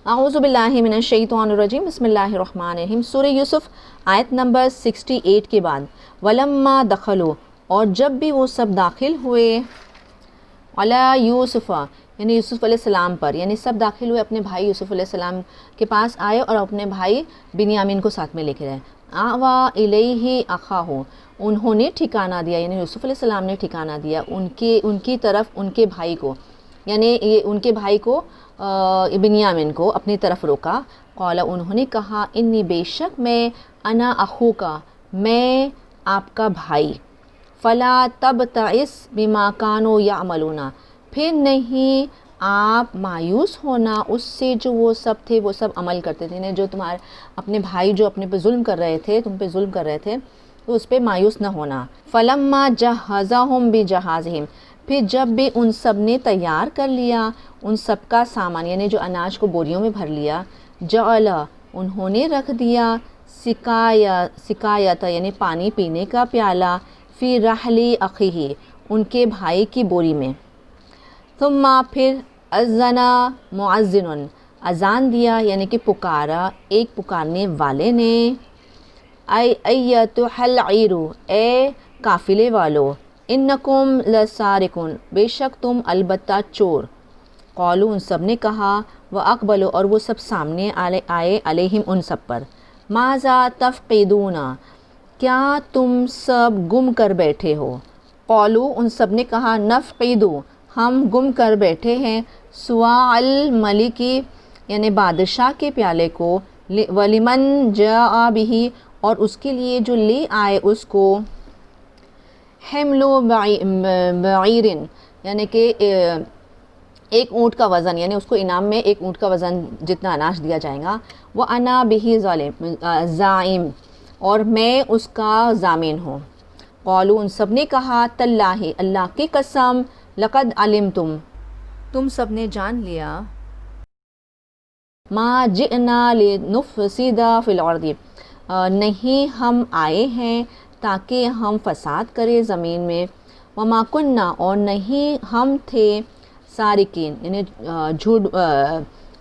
اعوذ باللہ من الشیطان الرجیم، بسم اللہ الرحمن الرحیم۔ سورہ یوسف آیت نمبر 68 کے بعد ولما دخلوا، اور جب بھی وہ سب داخل ہوئے، علی یوسف یعنی یوسف علیہ السلام پر، یعنی سب داخل ہوئے اپنے بھائی یوسف علیہ السلام کے پاس آئے اور اپنے بھائی بنیامین کو ساتھ میں لے کے گئے۔ آوا الیہ اخاہ، انہوں نے ٹھکانہ دیا، یعنی یوسف علیہ السلام نے ٹھکانہ دیا ان کی طرف ان کے بھائی کو، یعنی یہ ان کے بھائی کو بنیامین کو اپنی طرف روکا۔ قال، انہوں نے کہا، انی بے شک میں، انا اخوکا، میں آپ کا بھائی، فلا تبتئس بما کانوا یعملون، پھر نہیں آپ مایوس ہونا اس سے جو وہ سب تھے، وہ سب عمل کرتے تھے، جو تمہارے اپنے بھائی جو اپنے پہ ظلم کر رہے تھے، تم پہ ظلم کر رہے تھے، تو اس پہ مایوس نہ ہونا۔ فلما جہزہم بجہازہم، پھر جب بھی ان سب نے تیار کر لیا ان سب کا سامان، یعنی جو اناج کو بوریوں میں بھر لیا، جعل، انہوں نے رکھ دیا، سقایت یعنی پانی پینے کا پیالہ، فی رحل اخیہ، ان کے بھائی کی بوری میں۔ ثم، پھر اذن مؤذن، اذان دیا یعنی کہ پکارا ایک پکارنے والے نے، ایتھا العیر، اے قافلے والو، انکم لسارقون، بے شک تم البتہ چور۔ قالوا، ان سب نے کہا، واقبلوا، اور وہ سب سامنے آئے، علیہم ان سب پر، ماذا تفقدون، کیا تم سب گم کر بیٹھے ہو۔ قالوا، ان سب نے کہا، نفقد، ہم گم کر بیٹھے ہیں، سواع الملک، یعنی بادشاہ کے پیالے کو، ولمن جاء بہ، اور اس کے لیے جو لے آئے اس کو، حمل بعیر، یعنی کہ ایک اونٹ کا وزن، یعنی اس کو انعام میں ایک اونٹ کا وزن جتنا اناج دیا جائے گا، وَأَنَا بِهِ زَعِيمٌ، اور میں اس کا ضامن ہوں۔ قالوا، ان سب نے کہا، تاللہ، اللہ کی قسم، لقد علمتم، تم سب نے جان لیا، ما جئنا لنفسد فی الارض، نہیں ہم آئے ہیں تاکہ ہم فساد کرے زمین میں، وما کننا، اور نہیں ہم تھے، سارقین یعنی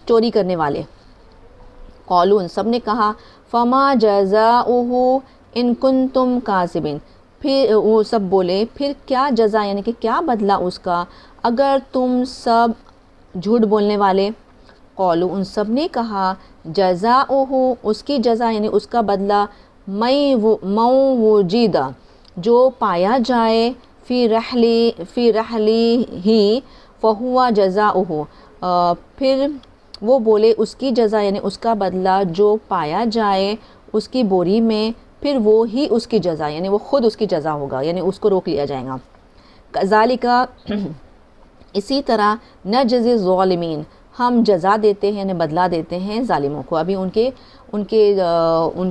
چوری کرنے والے۔ قالوا، ان سب نے کہا، فما جزاؤہ ان کنتم کاذبین، پھر وہ سب بولے، پھر کیا جزا یعنی کہ کیا بدلہ اس کا اگر تم سب جھوٹ بولنے والے۔ قالوا، ان سب نے کہا، جزاؤہ، اس کی جزا یعنی اس کا بدلہ، من وجد، جو پایا جائے، فی رحلہ، فہو جزاؤہ، پھر وہ بولے اس کی جزا یعنی اس کا بدلہ جو پایا جائے اس کی بوری میں، پھر وہ ہی اس کی جزا یعنی وہ خود اس کی جزا ہوگا، یعنی اس کو روک لیا جائے گا۔ کذالک، اسی طرح، نجزی الظالمین، ہم جزا دیتے ہیں یعنی بدلہ دیتے ہیں ظالموں کو۔ ابھی ان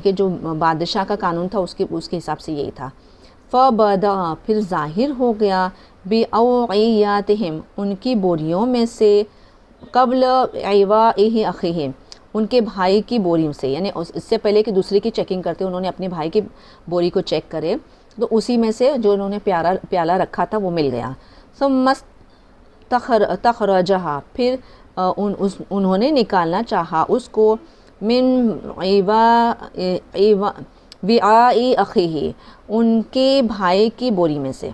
کے جو بادشاہ کا قانون تھا اس کے حساب سے یہی تھا۔ فبدا، پھر ظاہر ہو گیا، بأوعیاتہم، ان کی بوریوں میں سے، قبل ایواء اخیہ، ان کے بھائی کی بوری سے، یعنی اس سے پہلے کہ دوسری کی چیکنگ کرتے انہوں نے اپنے بھائی کی بوری کو چیک کرے، تو اسی میں سے جو انہوں نے پیالہ رکھا تھا وہ مل گیا۔ ثم استخرجہا، پھر انہوں نے نکالنا چاہا اس کو، من وعاء اخیہ، ان کے بھائی کی بوری میں سے۔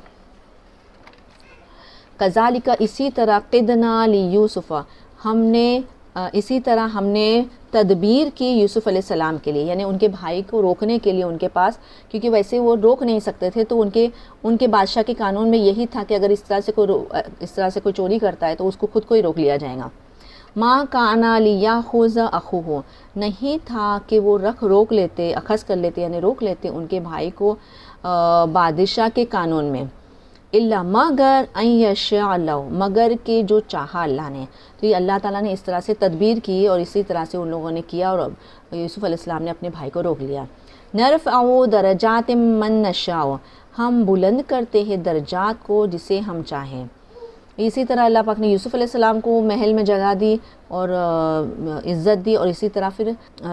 کذالک، اسی طرح، قدنا لیوسف، اسی طرح ہم نے تدبیر کی یوسف علیہ السلام کے لیے، یعنی ان کے بھائی کو روکنے کے لیے ان کے پاس، کیونکہ ویسے وہ روک نہیں سکتے تھے، تو ان کے بادشاہ کے قانون میں یہی تھا کہ اگر اس طرح سے کوئی چوری کرتا ہے تو اس کو خود کو ہی روک لیا جائے گا۔ ما کان لیاخذ اخوہ، نہیں تھا کہ وہ روک لیتے، اخذ کر لیتے یعنی روک لیتے ان کے بھائی کو بادشاہ کے قانون میں، الا، مگر، ان یشاء اللہ، مگر کہ جو چاہا اللہ نے۔ تو یہ اللہ تعالیٰ نے اس طرح سے تدبیر کی اور اسی طرح سے ان لوگوں نے کیا اور یوسف علیہ السلام نے اپنے بھائی کو روک لیا۔ نرفع درجات من نشاء، ہم بلند کرتے ہیں درجات کو جسے ہم چاہیں۔ اسی طرح اللہ پاک نے یوسف علیہ السلام کو محل میں جگہ دی اور عزت دی، اور اسی طرح پھر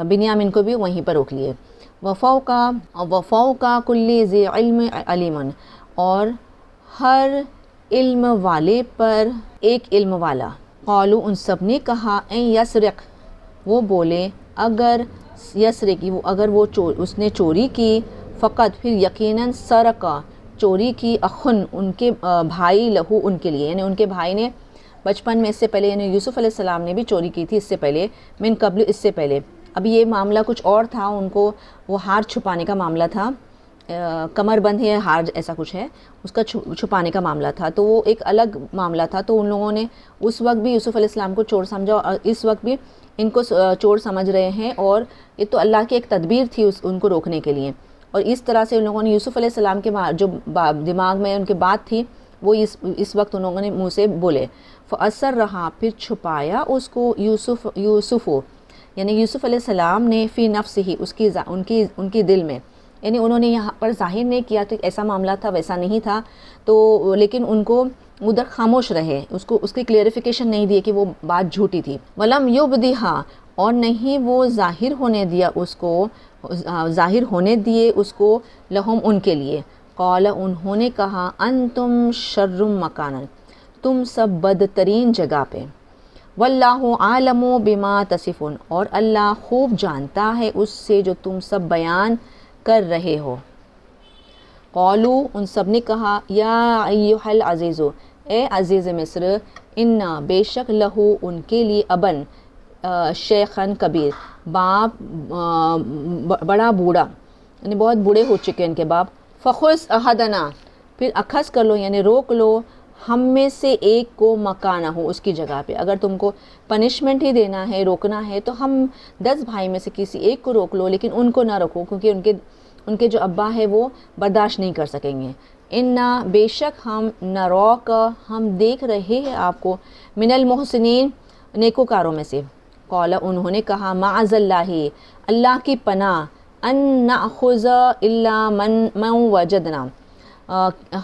بنیامین کو بھی وہیں پر روک لیے۔ وفوق کل ذی علم علیم، اور ہر علم والے پر ایک علم والا۔ قالوا، ان سب نے کہا، ان یسرق، وہ بولے اگر یسرے کی اگر وہ اس نے چوری کی، فقط پھر یقیناً سرقہ چوری کی، اخن ان کے بھائی، لہو ان کے لیے، یعنی ان کے بھائی نے بچپن میں اس سے پہلے، یعنی یوسف علیہ السلام نے بھی چوری کی تھی اس سے پہلے، من قبل اس سے پہلے. اب یہ معاملہ کچھ اور تھا، ان کو وہ ہار چھپانے کا معاملہ تھا، کمر بند ہے ہار ایسا کچھ ہے، اس کا چھپانے کا معاملہ تھا، تو وہ ایک الگ معاملہ تھا. تو ان لوگوں نے اس وقت بھی یوسف علیہ السلام کو چور سمجھا، اور اس وقت بھی ان کو چور سمجھ رہے ہیں، اور یہ تو اللہ کی ایک تدبیر تھی ان کو روکنے کے لیے. اور اس طرح سے ان لوگوں نے یوسف علیہ السلام کے جو دماغ میں ان کے بات تھی وہ اس وقت ان لوگوں نے منہ سے بولے. فَأَسَرَّ رہا پھر چھپایا اس کو یوسف یعنی یوسف علیہ السلام نے فی نفسہ ان کی دل میں، یعنی انہوں نے یہاں پر ظاہر نہیں کیا تو ایسا معاملہ تھا ویسا نہیں تھا، تو لیکن ان کو ادھر خاموش رہے، اس کی کلیئرفیکیشن نہیں دی کہ وہ بات جھوٹی تھی. وَلَمْ يُبْدِهَا اور نہیں وہ ظاہر ہونے دیے اس کو لہم ان کے لیے. قال انہوں نے کہا انتم شر مکانا تم سب بدترین جگہ پہ. واللہ عالم بما تصفون اور اللہ خوب جانتا ہے اس سے جو تم سب بیان کر رہے ہو. قالو ان سب نے کہا یا ایھا العزیز اے عزیز مصر، انا بے شک لہو ان کے لیے ابن شیخن کبیر باپ بڑا بوڑھا، یعنی بہت بوڑھے ہو چکے ان کے باپ. فخذ احدنا پھر اخذ کر لو یعنی روک لو، ہم میں سے ایک کو مکانہ ہو اس کی جگہ پہ. اگر تم کو پنشمنٹ ہی دینا ہے، روکنا ہے، تو ہم 10 بھائی میں سے کسی ایک کو روک لو، لیکن ان کو نہ رکھو کیونکہ ان کے جو ابا ہے وہ برداشت نہیں کر سکیں گے. انا بے شک ہم نروک ہم دیکھ رہے ہیں آپ کو، من المحسنین نیکوکاروں میں سے. قال انہوں نے کہا معاذ اللہ اللہ کی پناہ، ان ناخذ الا من وجدنا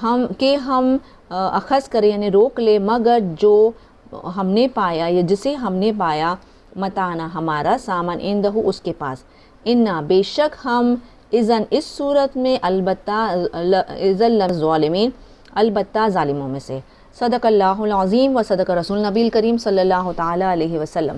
ہم اخذ کریں یعنی روک لے مگر جو ہم نے پایا یا جسے ہم نے پایا، متانا ہمارا سامان، عندہ اس کے پاس. انا بے شک ہم اذن اس صورت میں البتہ اذن ظالمین البتہ ظالموں میں سے. صدق اللہ العظیم و صدق رسول نبی الکریم صلی اللہ تعالی علیہ وسلم.